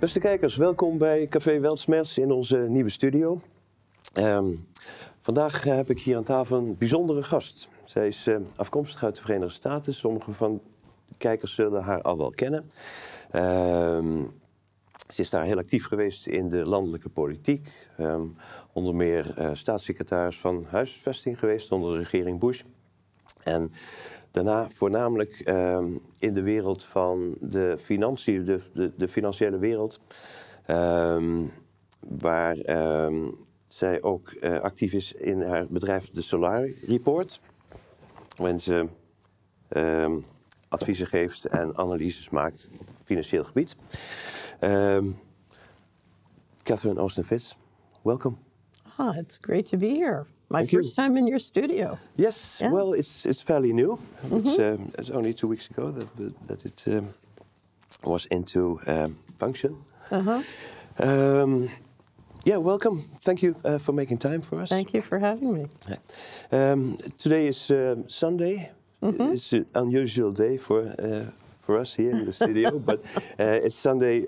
Beste kijkers, welkom bij Café Weltschmerz in onze nieuwe studio. Vandaag heb ik hier aan tafel een bijzondere gast. Zij is afkomstig uit de Verenigde Staten. Sommige van de kijkers zullen haar al wel kennen. Ze is daar heel actief geweest in de landelijke politiek. Onder meer staatssecretaris van huisvesting geweest onder de regering Bush. En daarna voornamelijk in de wereld van de financiën, de financiële wereld. Waar zij ook actief is in haar bedrijf de Solar Report. Waarin ze adviezen geeft en analyses maakt op financieel gebied. Catherine Austin-Fitz, welcome. Ah, it's great to be here. My first time in your studio. Yes, yeah. Well, it's fairly new. It's only 2 weeks ago that it was into function. Yeah, welcome. Thank you for making time for us. Thank you for having me. Today is Sunday. It's an unusual day for us here in the studio, but it's Sunday,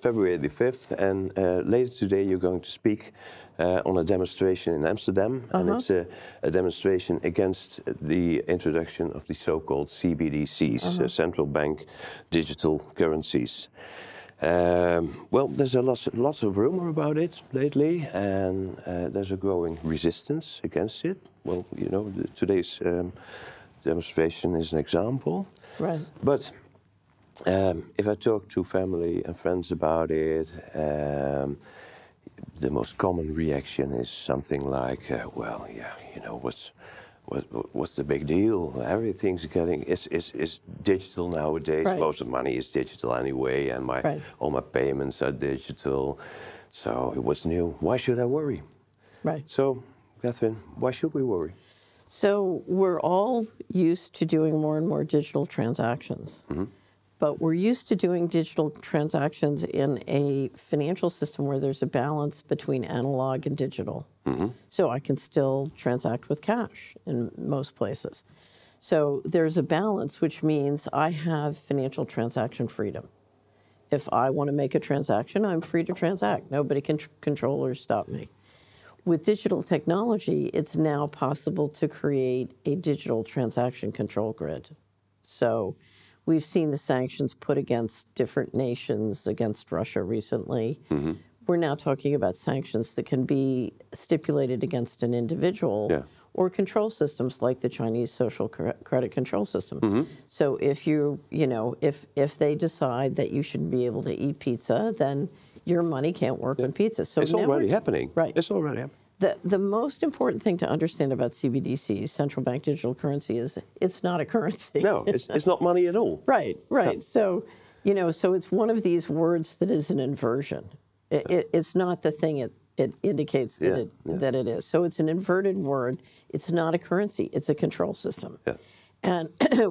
February the 5th, and later today you're going to speak on a demonstration in Amsterdam, and it's a demonstration against the introduction of the so-called CBDCs, Central Bank Digital Currencies. Well, there's lots of rumor about it lately, and there's a growing resistance against it. Well, you know, today's demonstration is an example. Right. But if I talk to family and friends about it, the most common reaction is something like, well, yeah, you know, what's the big deal? Everything's is digital nowadays. Right. Most of the money is digital anyway, and all my payments are digital. So what's new? Why should I worry? Right. So, Catherine, why should we worry? So we're all used to doing more and more digital transactions. But we're used to doing digital transactions in a financial system where there's a balance between analog and digital. So I can still transact with cash in most places. So there's a balance, which means I have financial transaction freedom. If I want to make a transaction, I'm free to transact. Nobody can control or stop me. With digital technology, it's now possible to create a digital transaction control grid. So we've seen the sanctions put against different nations, against Russia recently. We're now talking about sanctions that can be stipulated against an individual or control systems like the Chinese social credit control system. So if if they decide that you shouldn't be able to eat pizza, then your money can't work on pizza. So it's already happening. Right. It's already happening. The most important thing to understand about CBDC, Central Bank Digital Currency, is it's not a currency. No, it's not money at all. Right. No. So, so it's one of these words that is an inversion. It's not the thing it indicates that it is. So it's an inverted word. It's not a currency. It's a control system. Yeah. And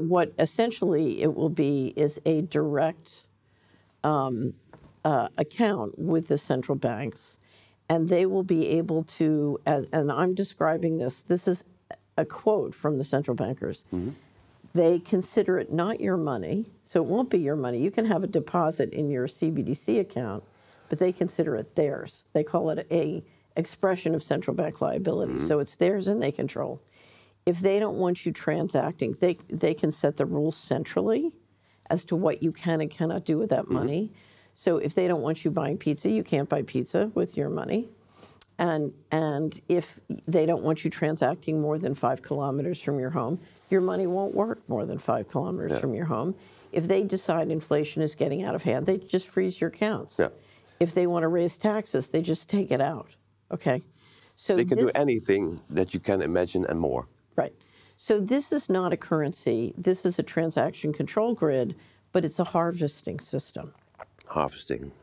what essentially it will be is a direct account with the central banks. And they will be able to, and I'm describing this is a quote from the central bankers. They consider it not your money, so it won't be your money. You can have a deposit in your CBDC account, but they consider it theirs. They call it a expression of central bank liability. So it's theirs and they control. If they don't want you transacting, they can set the rules centrally as to what you can and cannot do with that money. So if they don't want you buying pizza, you can't buy pizza with your money. And if they don't want you transacting more than 5 kilometers from your home, your money won't work more than 5 kilometers from your home. If they decide inflation is getting out of hand, they just freeze your accounts. If they want to raise taxes, they just take it out. Okay? So they can do anything that you can imagine and more. Right. So this is not a currency. This is a transaction control grid, but it's a harvesting system.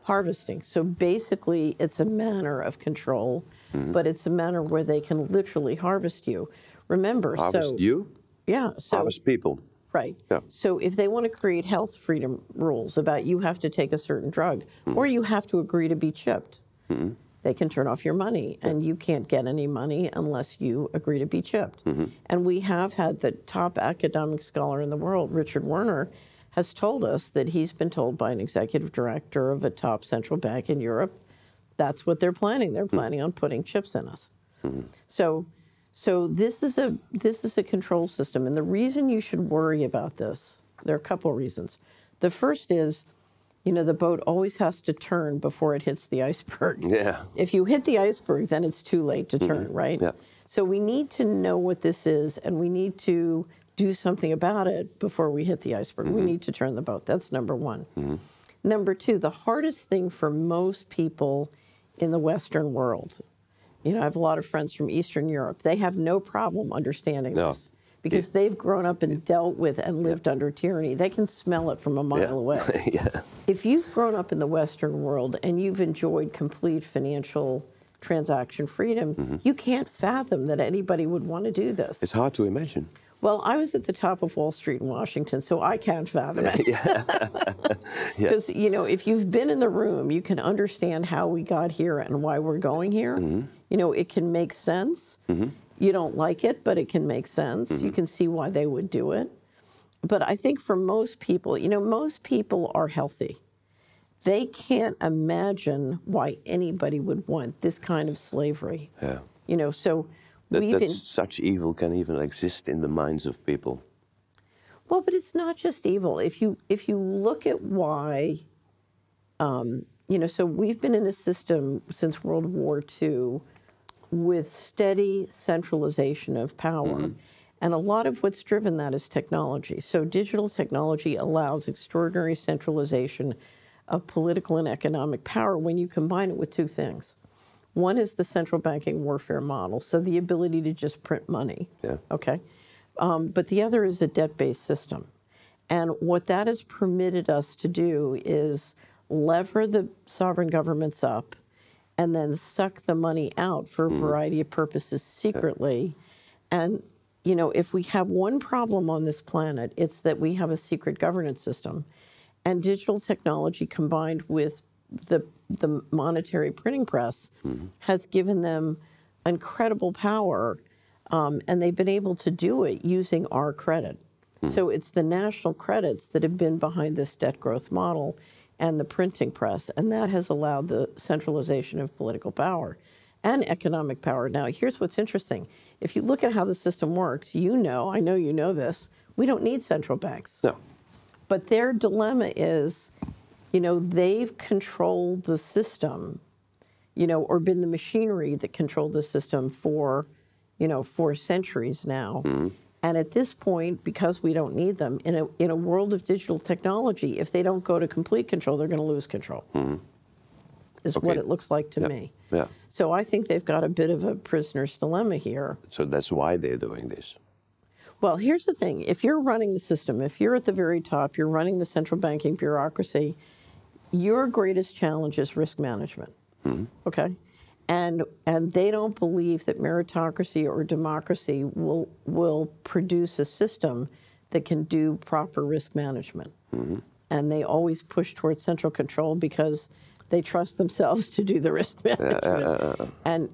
Harvesting. So basically, it's a manner of control, but it's a manner where they can literally harvest you. Remember, harvest you? Yeah. So, harvest people. Right. Yeah. So if they want to create health freedom rules about you have to take a certain drug, or you have to agree to be chipped, they can turn off your money, and you can't get any money unless you agree to be chipped. And we have had the top academic scholar in the world, Richard Werner, has told us that he's been told by an executive director of a top central bank in Europe, that's what they're planning. They're planning on putting chips in us. So this is a control system. And the reason you should worry about this, there are a couple of reasons. The first is, the boat always has to turn before it hits the iceberg. Yeah. If you hit the iceberg, then it's too late to turn, right? Yeah. So we need to know what this is, and we need to do something about it before we hit the iceberg. We need to turn the boat. That's number one. Number two, the hardest thing for most people in the Western world, I have a lot of friends from Eastern Europe. They have no problem understanding this. Because they've grown up and dealt with and lived under tyranny. They can smell it from a mile away. If you've grown up in the Western world and you've enjoyed complete financial transaction freedom, you can't fathom that anybody would want to do this. It's hard to imagine. Well, I was at the top of Wall Street in Washington, so I can't fathom it. Because, if you've been in the room, you can understand how we got here and why we're going here. It can make sense. You don't like it, but it can make sense. You can see why they would do it. But I think for most people, most people are healthy. They can't imagine why anybody would want this kind of slavery. So such evil can even exist in the minds of people. Well, but it's not just evil. If you look at why, so we've been in a system since World War II with steady centralization of power. And a lot of what's driven that is technology. So digital technology allows extraordinary centralization of political and economic power when you combine it with two things. One is the central banking warfare model, so the ability to just print money. Okay. But the other is a debt-based system. And what that has permitted us to do is lever the sovereign governments up and then suck the money out for a variety of purposes secretly. And, if we have one problem on this planet, it's that we have a secret governance system. And digital technology combined with the monetary printing press has given them incredible power, and they've been able to do it using our credit. So it's the national credits that have been behind this debt growth model and the printing press, and that has allowed the centralization of political power and economic power. Now, here's what's interesting. If you look at how the system works, I know you know this, we don't need central banks. No. But their dilemma is, they've controlled the system, or been the machinery that controlled the system for centuries now. And at this point, because we don't need them, in a world of digital technology, if they don't go to complete control, they're going to lose control, is what it looks like to me. So I think they've got a bit of a prisoner's dilemma here. So that's why they're doing this. Well, here's the thing. If you're running the system, if you're at the very top, you're running the central banking bureaucracy, your greatest challenge is risk management, okay? And they don't believe that meritocracy or democracy will produce a system that can do proper risk management. And they always push towards central control because they trust themselves to do the risk management.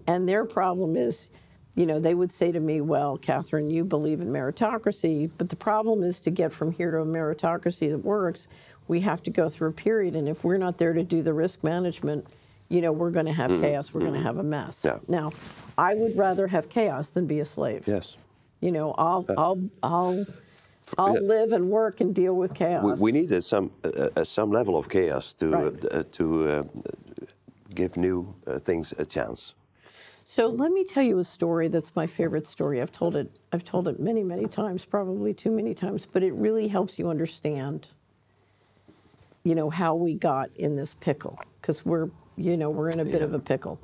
And their problem is, they would say to me, well, Catherine, you believe in meritocracy, but the problem is to get from here to a meritocracy that works, we have to go through a period. And if we're not there to do the risk management, we're going to have chaos. We're going to have a mess. Now, I would rather have chaos than be a slave. I'll live and work and deal with chaos. We need some level of chaos to give new things a chance. So let me tell you a story that's my favorite story. I've told it many, many times, probably too many times, but it really helps you understand, how we got in this pickle, because we're in a bit of a pickle.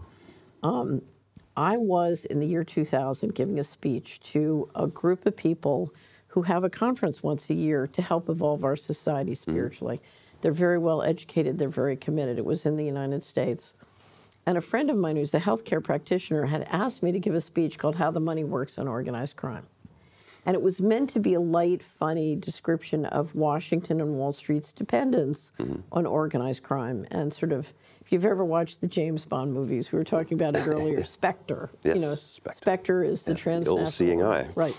I was, in the year 2000, giving a speech to a group of people who have a conference once a year to help evolve our society spiritually. They're very well educated. They're very committed. It was in the United States. And a friend of mine who's a healthcare practitioner had asked me to give a speech called How the Money Works on Organized Crime. And it was meant to be a light, funny description of Washington and Wall Street's dependence on organized crime. And sort of, if you've ever watched the James Bond movies, we were talking about it earlier, Spectre. Yes, Spectre is the transnational. The all-seeing eye. Right.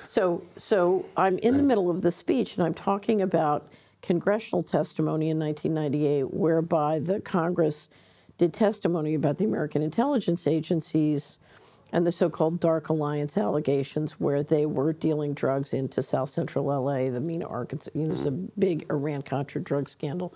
So I'm in the middle of the speech, and I'm talking about congressional testimony in 1998 whereby the Congress did testimony about the American intelligence agencies and the so-called Dark Alliance allegations where they were dealing drugs into South Central LA, the Mena, Arkansas, you know, it's a big Iran-Contra drug scandal.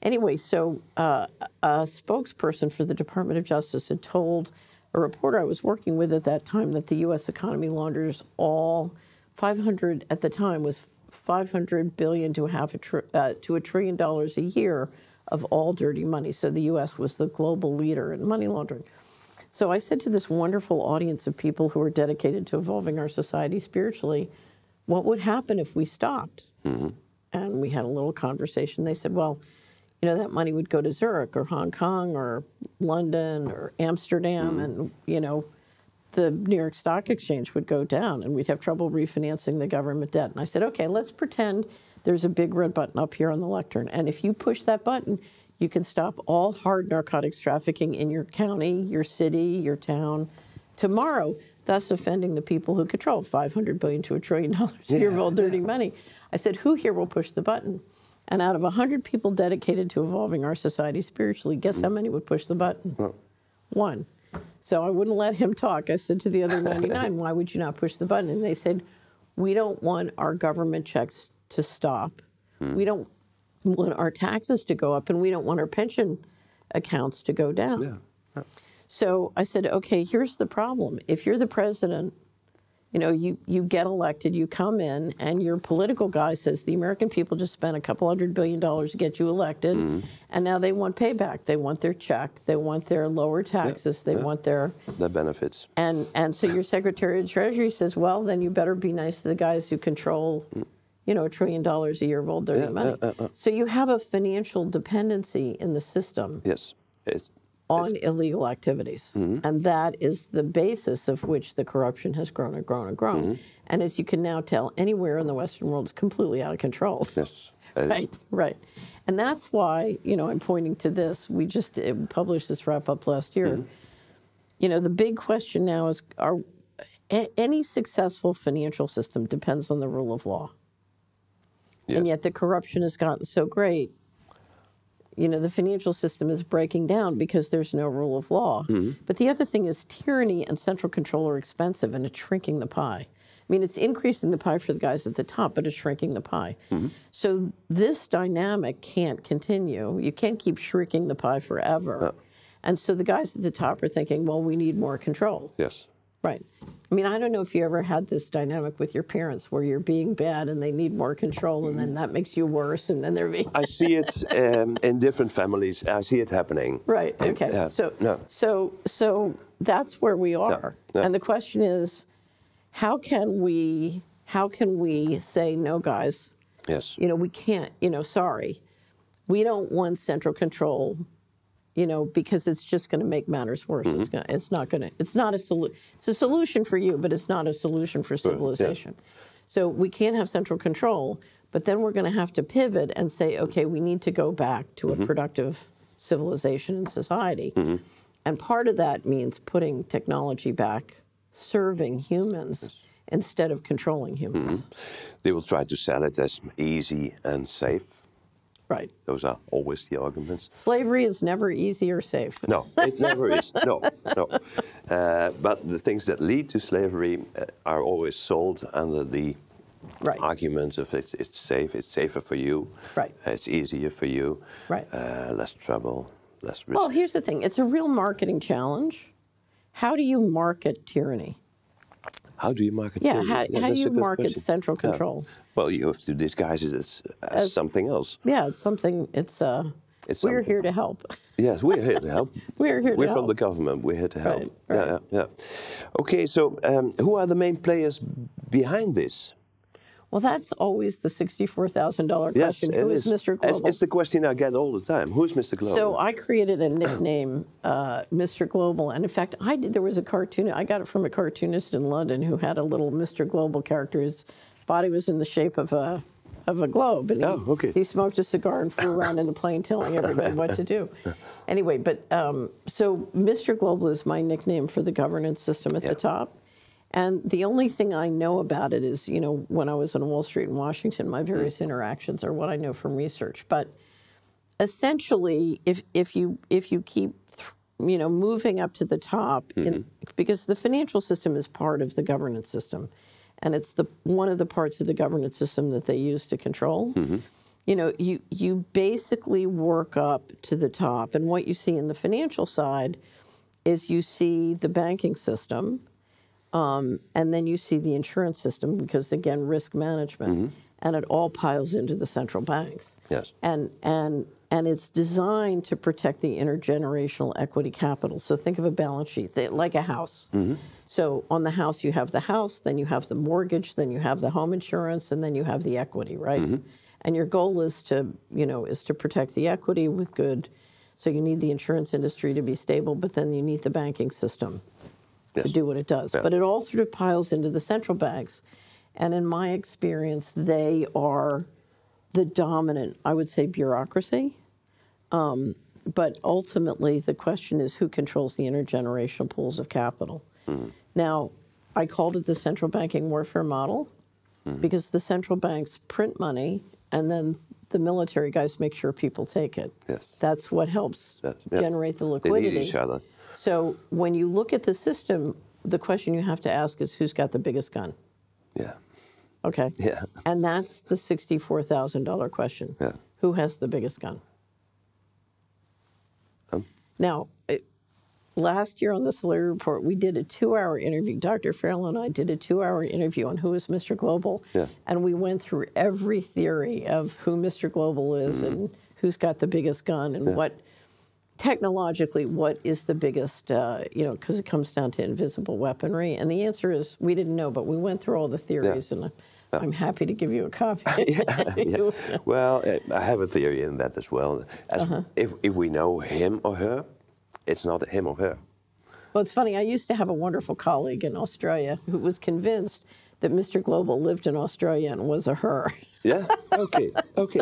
Anyway, so a spokesperson for the Department of Justice had told a reporter I was working with at that time that the U.S. economy launders all 500, at the time was $500 billion to $1 trillion a year of all dirty money. So the U.S. was the global leader in money laundering. So I said to this wonderful audience of people who are dedicated to evolving our society spiritually, what would happen if we stopped? And we had a little conversation. They said, well, you know, that money would go to Zurich or Hong Kong or London or Amsterdam, and, you know, the New York Stock Exchange would go down and we'd have trouble refinancing the government debt. And I said, okay, let's pretend there's a big red button up here on the lectern. And if you push that button, you can stop all hard narcotics trafficking in your county, your city, your town tomorrow, thus offending the people who control $500 billion to $1 trillion a year of all dirty money. I said, who here will push the button? And out of 100 people dedicated to evolving our society spiritually, guess how many would push the button? One. So I wouldn't let him talk. I said to the other 99, why would you not push the button? And they said, we don't want our government checks to stop. We don't want our taxes to go up, and we don't want our pension accounts to go down. So I said, okay, here's the problem. If you're the president, you know, you get elected, you come in, and your political guy says the American people just spent a couple $100 billion to get you elected, and now they want payback. They want their check. They want their lower taxes. They want their benefits. And so your Secretary of Treasury says, well, then you better be nice to the guys who control, you know, $1 trillion a year of old dirty money. So you have a financial dependency in the system. On illegal activities. And that is the basis of which the corruption has grown and grown and grown. And as you can now tell, anywhere in the Western world is completely out of control. Right. And that's why, you know, I'm pointing to this. We just published this wrap-up last year. You know, the big question now is, any successful financial system depends on the rule of law. And yet the corruption has gotten so great, you know, the financial system is breaking down because there's no rule of law. But the other thing is tyranny and central control are expensive, and it's shrinking the pie. I mean, it's increasing the pie for the guys at the top, but it's shrinking the pie. So this dynamic can't continue. You can't keep shrinking the pie forever. And so the guys at the top are thinking, well, we need more control. Right. I mean, I don't know if you ever had this dynamic with your parents where you're being bad and they need more control, and then that makes you worse, and then they're being I see it in different families. I see it happening. Right. Okay. So that's where we are. And the question is, how can we say, no, guys? You know, we can't. You know, sorry, we don't want central control. You know, because it's just going to make matters worse. It's not a solution. It's a solution for you, but it's not a solution for civilization. So we can't have central control, but then we're going to have to pivot and say, okay, we need to go back to a productive civilization and society. And part of that means putting technology back, serving humans instead of controlling humans. They will try to sell it as easy and safe. Right. Those are always the arguments. Slavery is never easy or safe. No, it never is. No. But the things that lead to slavery are always sold under the arguments of it's safe, it's safer for you. It's easier for you. Less trouble, less risk. Well, here's the thing. It's a real marketing challenge. How do you market tyranny? How do you market tyranny? How do you market central control? Well, you have to disguise it as something else. It's something. We're here to help. Yes, we're here to help. We're from the government. We're here to help. Okay, so who are the main players behind this? Well, that's always the $64,000 question. Who is Mr. Global? It's the question I get all the time. Who's Mr. Global? So I created a nickname, Mr. Global. And in fact, there was a cartoon. I got it from a cartoonist in London who had a little Mr. Global character. His body was in the shape of a globe. And he smoked a cigar and flew around in the plane telling everybody what to do. Anyway, but so Mr. Global is my nickname for the governance system at the top. And the only thing I know about it is, when I was on Wall Street in Washington, my various interactions are what I know from research. But essentially, if you keep moving up to the top, because the financial system is part of the governance system, and it's one of the parts of the governance system that they use to control. You basically work up to the top, and what you see in the financial side is you see the banking system, and then you see the insurance system, because again, risk management, and it all piles into the central banks. Yes. And it's designed to protect the intergenerational equity capital. So think of a balance sheet, like a house. So on the house, you have the house, then you have the mortgage, then you have the home insurance, and then you have the equity, right? And your goal is to protect the equity with good. So you need the insurance industry to be stable, but then you need the banking system to do what it does. Yeah. But it all sort of piles into the central banks. And in my experience, they are the dominant, I would say, bureaucracy. But ultimately, the question is who controls the intergenerational pools of capital. Now, I called it the central banking warfare model because the central banks print money, and then the military guys make sure people take it. Yes. That's what helps generate the liquidity. They need each other. So when you look at the system, the question you have to ask is who's got the biggest gun? Yeah. Okay. Yeah. And that's the $64,000 question. Yeah. Who has the biggest gun? Now, last year on the Salary Report, we did a 2-hour interview. Dr. Farrell and I did a 2-hour interview on who is Mr. Global. Yeah. And we went through every theory of who Mr. Global is and who's got the biggest gun and what, technologically, what is the biggest, because it comes down to invisible weaponry. And the answer is we didn't know, but we went through all the theories, and I'm happy to give you a copy. Well, I have a theory in that as well. If we know him or her, it's not him or her. Well, it's funny. I used to have a wonderful colleague in Australia who was convinced that Mr. Global lived in Australia and was a her. Yeah. Okay.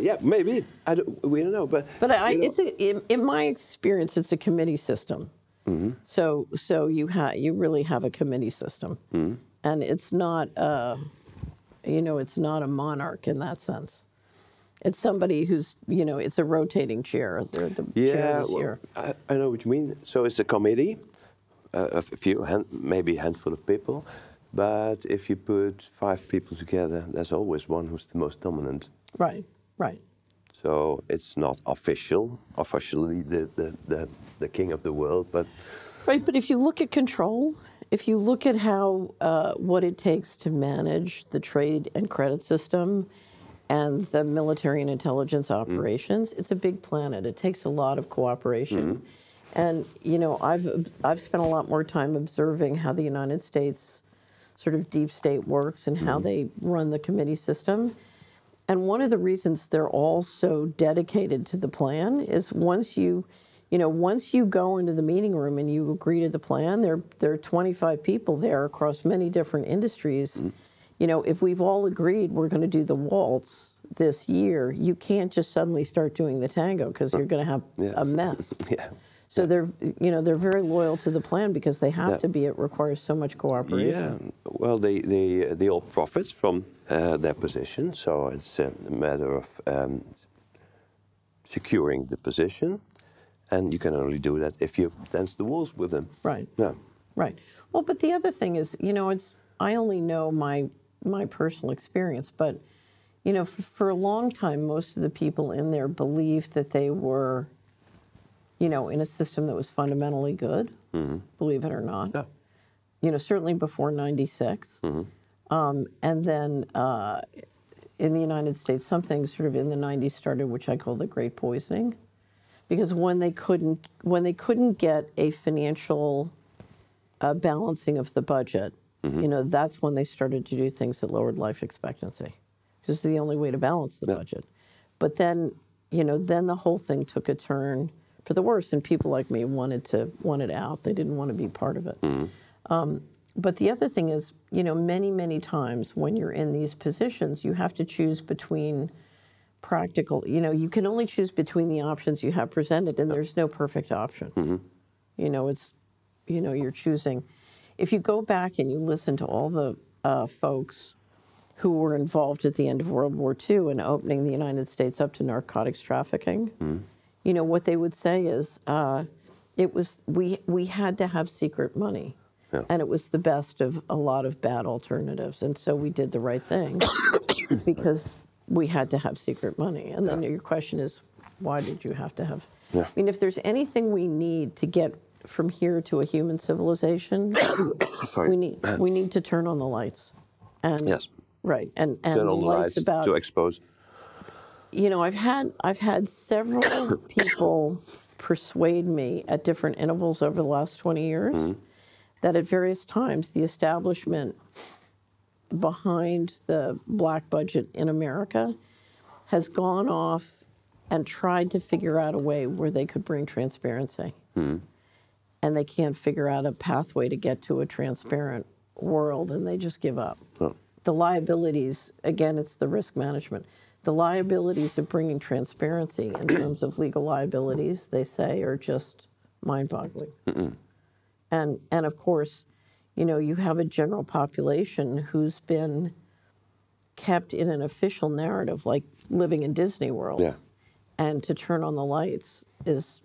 Yeah. Maybe. We don't know. But in my experience, it's a committee system. So you really have a committee system, and it's not it's not a monarch in that sense. It's somebody who's, it's a rotating chair. They're the chair this year. I know what you mean. So it's a committee, a few, maybe a handful of people. But if you put 5 people together, there's always one who's the most dominant. Right. So it's not officially the king of the world, but... Right, but if you look at control, if you look at how, what it takes to manage the trade and credit system and the military and intelligence operations, it's a big planet. It takes a lot of cooperation. And, I've spent a lot more time observing how the United States sort of deep state works and how they run the committee system. And one of the reasons they're all so dedicated to the plan is once you go into the meeting room and you agree to the plan, there are 25 people there across many different industries. If we've all agreed we're going to do the waltz this year, you can't just suddenly start doing the tango because you're going to have a mess. So they're very loyal to the plan because they have to be. It requires so much cooperation. Yeah. Well, they all profit from their position, so it's a matter of securing the position, and you can only do that if you dance the waltz with them. Right. Yeah. Right. Well, but the other thing is, I only know my personal experience, but for a long time, most of the people in there believed that they were, in a system that was fundamentally good, believe it or not. Yeah. Certainly before '96. And then in the United States, something sort of in the '90s started, which I call the Great Poisoning, because when they couldn't get a financial balancing of the budget, that's when they started to do things that lowered life expectancy. This is the only way to balance the budget. But then, then the whole thing took a turn for the worse, and people like me wanted out. They didn't want to be part of it. But the other thing is, many, many times when you're in these positions, you have to choose between practical, you can only choose between the options you have presented, and there's no perfect option. It's, you're choosing. if you go back and you listen to all the folks who were involved at the end of World War II in opening the United States up to narcotics trafficking, you know, what they would say is we had to have secret money. Yeah. And it was the best of a lot of bad alternatives. And so we did the right thing because we had to have secret money. And then your question is, why did you have to have? Yeah. I mean, if there's anything we need to get from here to a human civilization, we need to turn on the lights. And, yes. Right. And turn on the lights about, to expose. You know, I've had several people persuade me at different intervals over the last 20 years that at various times the establishment behind the black budget in America has gone off and tried to figure out a way where they could bring transparency. And they can't figure out a pathway to get to a transparent world, and they just give up. The liabilities, again, it's the risk management. The liabilities of bringing transparency in terms of legal liabilities, they say, are just mind-boggling. And of course, you know, you have a general population who's been kept in an official narrative, like living in Disney World. Yeah. And to turn on the lights is,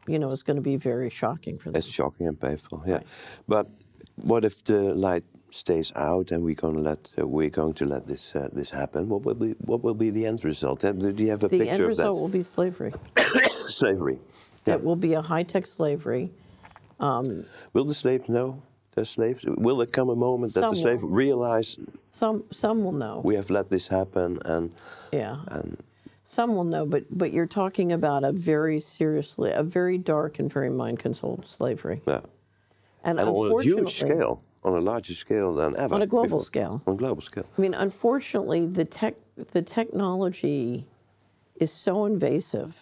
you know, is going to be very shocking for them. It's shocking and painful, yeah. Right. But what if the light stays out and we're going to let this happen? What will be the end result? Do you have a picture of that? The end result will be slavery. Slavery. Yeah. It will be a high-tech slavery. Will the slaves know? The slaves? Will there come a moment that the slaves realize? Some will know. We have let this happen, and some will know. But you're talking about a very dark and very mind-controlled slavery. Yeah. And on a huge scale, on a larger scale than ever. On a global scale. On a global scale. I mean, unfortunately, the technology is so invasive.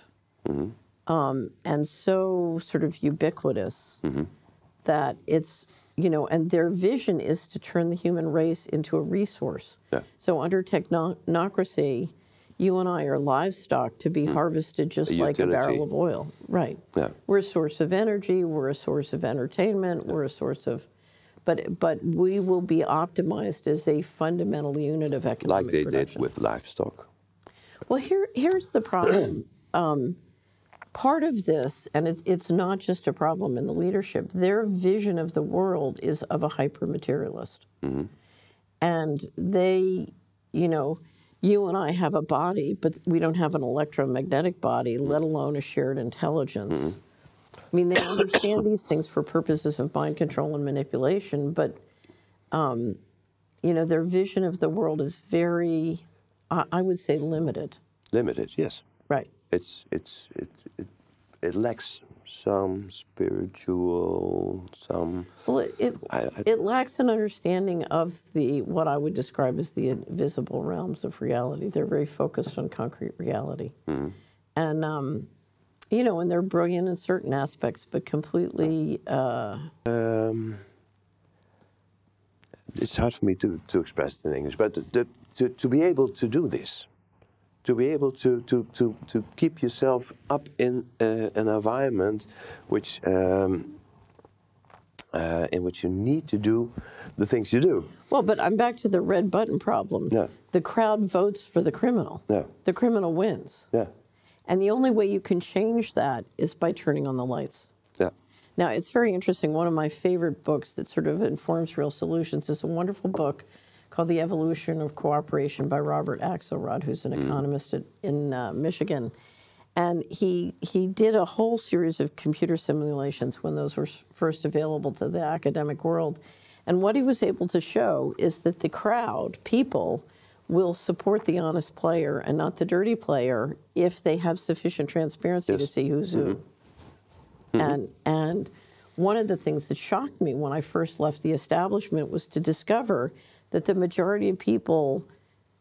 And so sort of ubiquitous that it's, you know, and their vision is to turn the human race into a resource. Yeah. So under technocracy, you and I are livestock to be harvested just like a barrel of oil. Right. Yeah. We're a source of energy, we're a source of entertainment, we're a source of, but we will be optimized as a fundamental unit of economic production. Like they did with livestock. Well, here's the problem. Part of this, and it's not just a problem in the leadership, their vision of the world is of a hyper-materialist. And they, you know, you and I have a body, but we don't have an electromagnetic body, let alone a shared intelligence. I mean, they understand these things for purposes of mind control and manipulation, but, you know, their vision of the world is very, I would say, limited. Limited, yes. Right. It lacks some spiritual, some. Well, it lacks an understanding of what I would describe as the invisible realms of reality. They're very focused on concrete reality, and you know, and they're brilliant in certain aspects, but completely. It's hard for me to express it in English, but to be able to do this. To be able to keep yourself up in an environment in which you need to do the things you do. Well, but I'm back to the red button problem. Yeah. The crowd votes for the criminal. Yeah. The criminal wins. Yeah. And the only way you can change that is by turning on the lights. Yeah. Now, it's very interesting. One of my favorite books that sort of informs real solutions is a wonderful book called The Evolution of Cooperation by Robert Axelrod, who's an economist in Michigan. And he did a whole series of computer simulations when those were first available to the academic world. And what he was able to show is that the crowd, people, will support the honest player and not the dirty player if they have sufficient transparency to see who's who. And one of the things that shocked me when I first left the establishment was to discover that the majority of people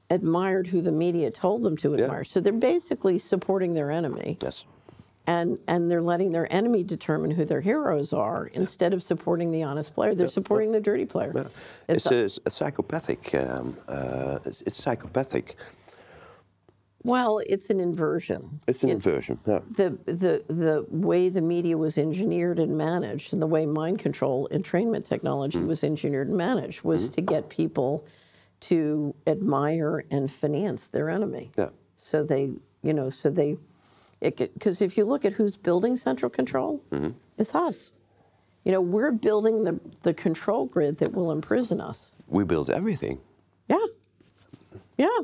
admired who the media told them to admire. So they're basically supporting their enemy. Yes. And they're letting their enemy determine who their heroes are instead of supporting the honest player. They're supporting the dirty player. Yeah. It's a psychopathic. It's psychopathic Well, it's an inversion. It's an inversion, yeah. The way the media was engineered and managed, and the way mind control entrainment technology was engineered and managed, was to get people to admire and finance their enemy. Yeah. So they, because if you look at who's building central control, it's us. We're building the control grid that will imprison us. We build everything. Yeah. Yeah.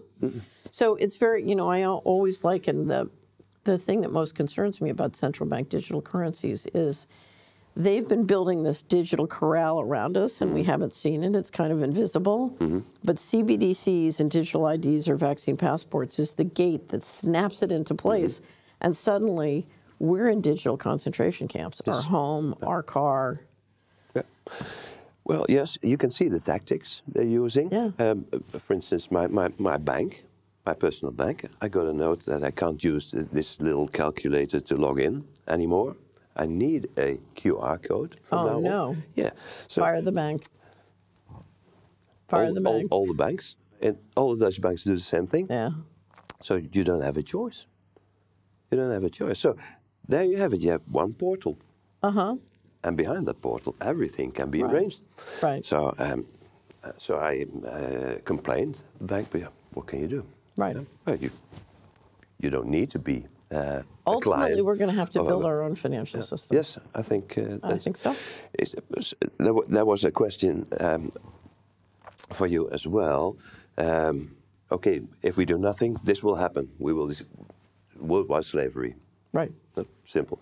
So it's very, I always liken the thing that most concerns me about central bank digital currencies is they've been building this digital corral around us, and we haven't seen it. It's kind of invisible. But CBDCs and digital IDs or vaccine passports is the gate that snaps it into place. And suddenly, we're in digital concentration camps. Yes. Our home, our car. Yeah. Well, yes, you can see the tactics they're using. Yeah. For instance, my bank, my personal bank, I got a note that I can't use this little calculator to log in anymore. I need a QR code from now on. Oh, no. Yeah. So fire the bank. Fire the bank. All the banks, and all the Dutch banks do the same thing. Yeah. So you don't have a choice. You don't have a choice. So there you have it. You have one portal. And behind that portal, everything can be arranged. Right. So I complained. The bank, but what can you do? Right. Well, you don't need to be ultimately, we're going to have to build our own financial system. Yes, I think so. There was a question for you as well. Okay, if we do nothing, this will happen. We will worldwide slavery. Right. Simple.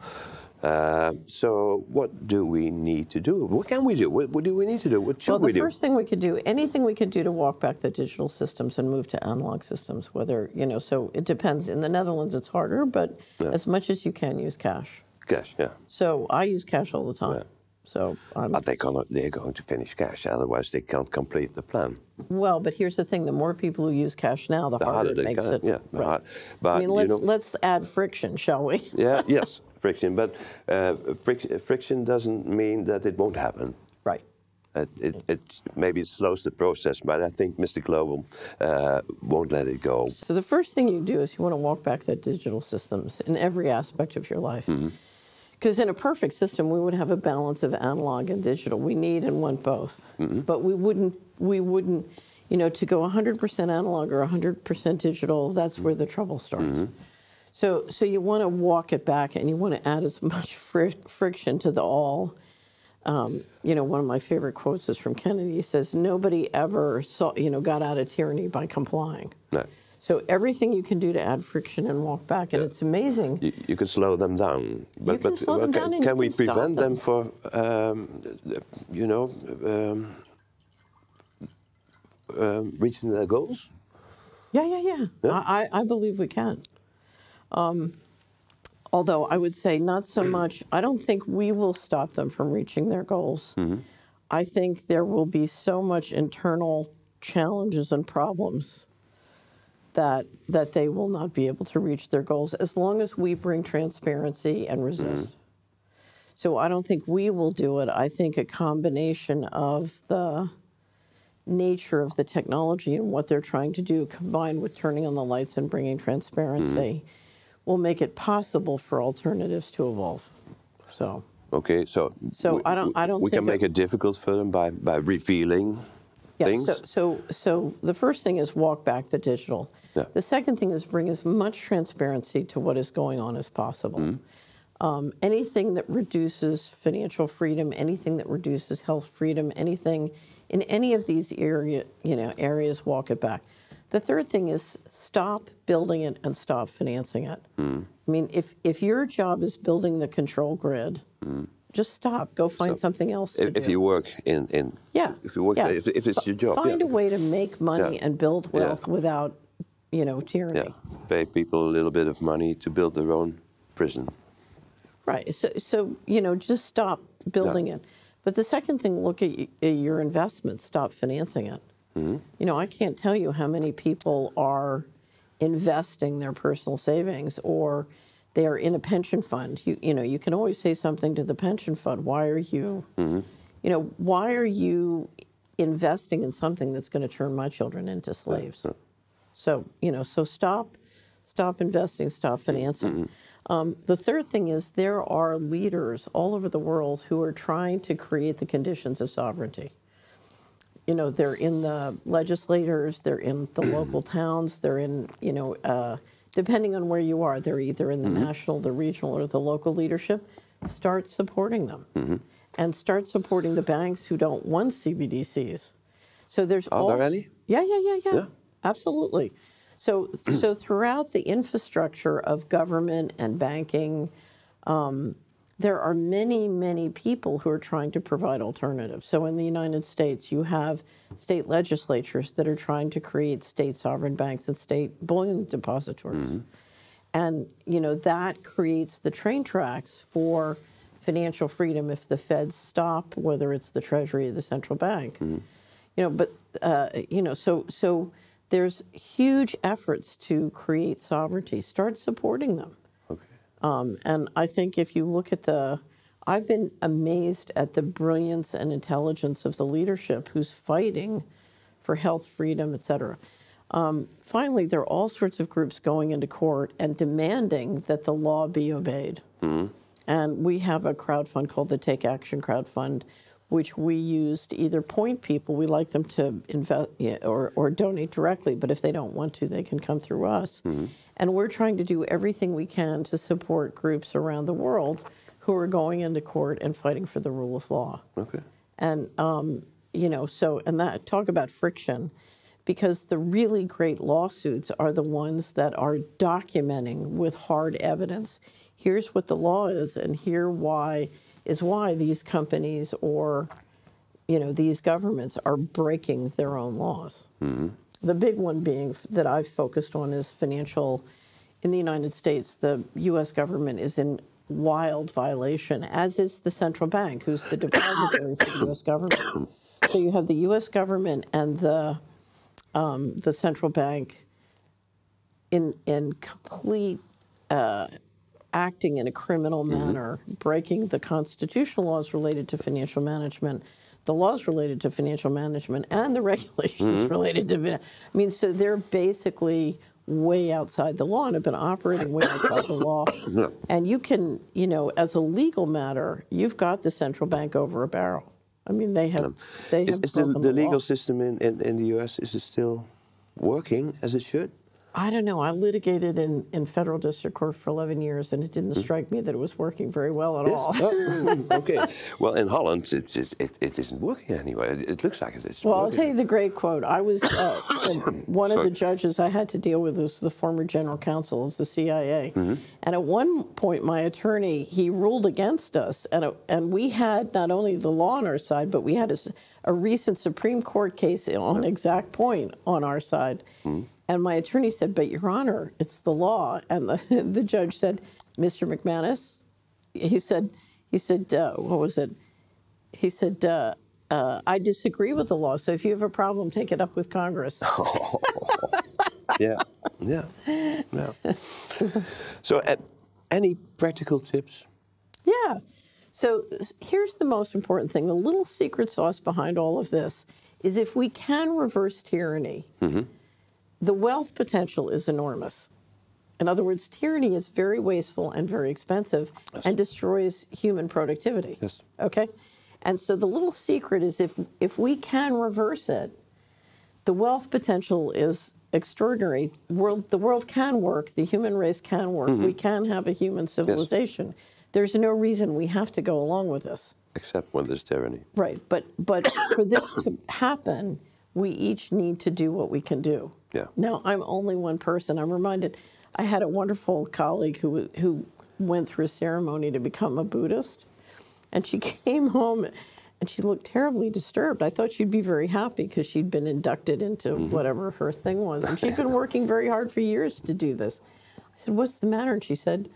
So what do we need to do? What can we do? What do we need to do? What should we do? Well, the first thing we could do, anything we could do to walk back the digital systems and move to analog systems, whether, so it depends. In the Netherlands, it's harder, but as much as you can, use cash. Cash, yeah. So I use cash all the time. Yeah. So but they're going to finish cash, otherwise they can't complete the plan. Well, but here's the thing: the more people who use cash now, the harder it makes it. Yeah, right. But I mean, let's add friction, shall we? Yeah. Yes, friction. But friction doesn't mean that it won't happen. Right. It maybe slows the process, but I think Mr. Global won't let it go. So the first thing you do is you want to walk back the digital systems in every aspect of your life. Because in a perfect system, we would have a balance of analog and digital. We need and want both. But we wouldn't, to go 100% analog or 100% digital, that's where the trouble starts. So you want to walk it back, and you want to add as much friction to the all. One of my favorite quotes is from Kennedy. He says, nobody ever got out of tyranny by complying. No. So everything you can do to add friction and walk back, and it's amazing. You can slow them down, but can we prevent them from, reaching their goals? Yeah. I believe we can. Although I would say not so much. I don't think we will stop them from reaching their goals. I think there will be so much internal challenges and problems that they will not be able to reach their goals as long as we bring transparency and resist. So I don't think we will do it. I think a combination of the nature of the technology and what they're trying to do, combined with turning on the lights and bringing transparency, will make it possible for alternatives to evolve. So. Okay, so I don't think we can make it difficult for them by revealing things. So the first thing is walk back the digital. Yeah. The second thing is bring as much transparency to what is going on as possible. Anything that reduces financial freedom, anything that reduces health freedom, anything in any of these areas, walk it back. The third thing is stop building it and stop financing it. I mean, if your job is building the control grid, just stop. Go find something else to do. If you work if it's your job, find a way to make money and build wealth without, tyranny. Yeah, pay people a little bit of money to build their own prison. Right. So just stop building it. But the second thing, look at your investments. Stop financing it. I can't tell you how many people are investing their personal savings, or they're in a pension fund. You can always say something to the pension fund. Why are you, why are you investing in something that's going to turn my children into slaves? So, so stop investing, stop financing. The third thing is there are leaders all over the world who are trying to create the conditions of sovereignty. You know, they're in the legislators, they're in the local towns, they're in, you know, depending on where you are, they're either in the national, the regional, or the local leadership. Start supporting them. And start supporting the banks who don't want CBDCs. So there's Are there any? Yeah. Absolutely. So throughout the infrastructure of government and banking, there are many, many people who are trying to provide alternatives. So in the United States, you have state legislatures that are trying to create state sovereign banks and state bullion depositories. And, you know, that creates the train tracks for financial freedom if the feds stop, whether it's the Treasury or the central bank. You know, but, you know, so there's huge efforts to create sovereignty. Start supporting them. And I think if you look at I've been amazed at the brilliance and intelligence of the leadership who's fighting for health, freedom, et cetera. Finally, there are all sorts of groups going into court and demanding that the law be obeyed. And we have a crowdfund called the Take Action Crowdfund, which we use to either point people, we like them to invest or donate directly, but if they don't want to, they can come through us. And we're trying to do everything we can to support groups around the world who are going into court and fighting for the rule of law. And, you know, and that, talk about friction, because the really great lawsuits are the ones that are documenting with hard evidence. Here's what the law is, and here why these companies or, you know, these governments are breaking their own laws. The big one being that I've focused on is financial. In the United States, the U.S. government is in wild violation, as is the central bank, who's the depository for the U.S. government. So you have the U.S. government and the central bank in complete acting in a criminal manner, breaking the constitutional laws related to financial management, the laws related to financial management, and the regulations related to, I mean, so they're basically way outside the law and have been operating way outside the law. And you can, you know, as a legal matter, you've got the central bank over a barrel. I mean, they have, is the legal system in the U.S., is it still working as it should? I don't know. I litigated in federal district court for 11 years, and it didn't strike me that it was working very well at all. Okay. Well, in Holland, it isn't working anyway. It looks like it's Well, working. I'll tell you the great quote. I was one of the judges I had to deal with was the former general counsel of the CIA. And at one point, my attorney, he ruled against us, and we had not only the law on our side, but we had a recent Supreme Court case on exact point on our side. And my attorney said, "But Your Honor, it's the law." And the judge said, "Mr. McManus," he said, what was it? He said, "I disagree with the law. So if you have a problem, take it up with Congress." Yeah. So, any practical tips? Yeah. So here's the most important thing. The little secret sauce behind all of this is if we can reverse tyranny, the wealth potential is enormous. In other words, tyranny is very wasteful and very expensive and destroys human productivity. Okay? And so the little secret is if we can reverse it, the wealth potential is extraordinary. The world can work. The human race can work. We can have a human civilization. There's no reason we have to go along with this. Except when there's tyranny. Right. But for this to happen, we each need to do what we can do. Now, I'm only one person. I'm reminded, I had a wonderful colleague who went through a ceremony to become a Buddhist. And she came home and she looked terribly disturbed. I thought she'd be very happy because she'd been inducted into whatever her thing was. And she'd been working very hard for years to do this. I said, "What's the matter?" And she said,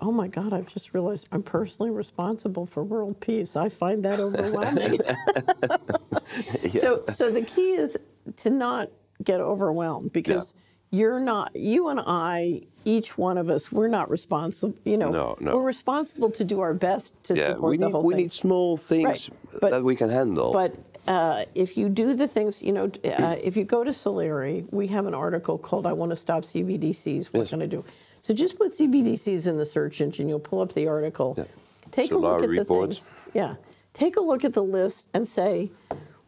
"Oh my God, I've just realized I'm personally responsible for world peace. I find that overwhelming." So the key is to not get overwhelmed, because you and I, each one of us, we're not responsible. You know, we're responsible to do our best to support the whole thing. We need small things that we can handle. But if you do the things, if you go to Solari, we have an article called "I Want to Stop CBDCs." What can I do? So just put CBDCs in the search engine. You'll pull up the article. Yeah. Take a look at the things. Yeah. Take a look at the list and say,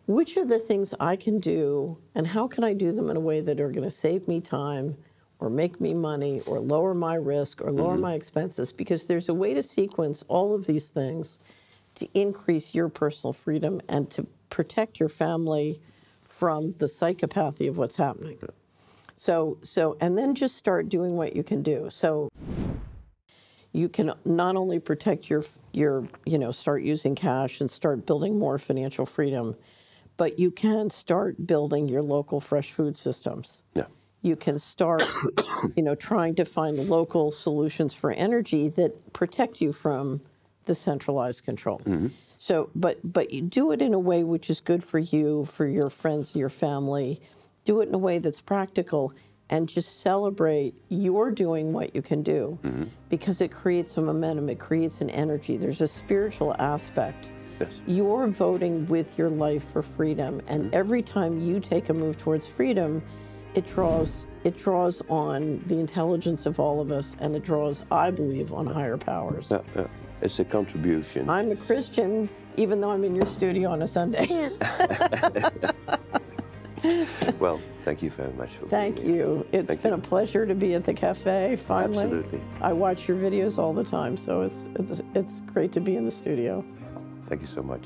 which are the things I can do, and how can I do them in a way that are going to save me time, or make me money, or lower my risk, or lower my expenses? Because there's a way to sequence all of these things to increase your personal freedom and to protect your family from the psychopathy of what's happening. Yeah. So, and then just start doing what you can do. So you can not only protect your start using cash and start building more financial freedom, but you can start building your local fresh food systems. Yeah. You can start, trying to find local solutions for energy that protect you from the centralized control. So, but you do it in a way which is good for you, for your friends, your family. Do it in a way that's practical, and just celebrate you're doing what you can do, because it creates a momentum, it creates an energy. There's a spiritual aspect. Yes. You're voting with your life for freedom, and every time you take a move towards freedom, it draws on the intelligence of all of us, and it draws, I believe, on higher powers. Yeah, yeah. It's a contribution. I'm a Christian, even though I'm in your studio on a Sunday. Well, thank you very much for Thank you. It's been a pleasure to be at the cafe, finally. Absolutely. I watch your videos all the time, so it's great to be in the studio. Thank you so much.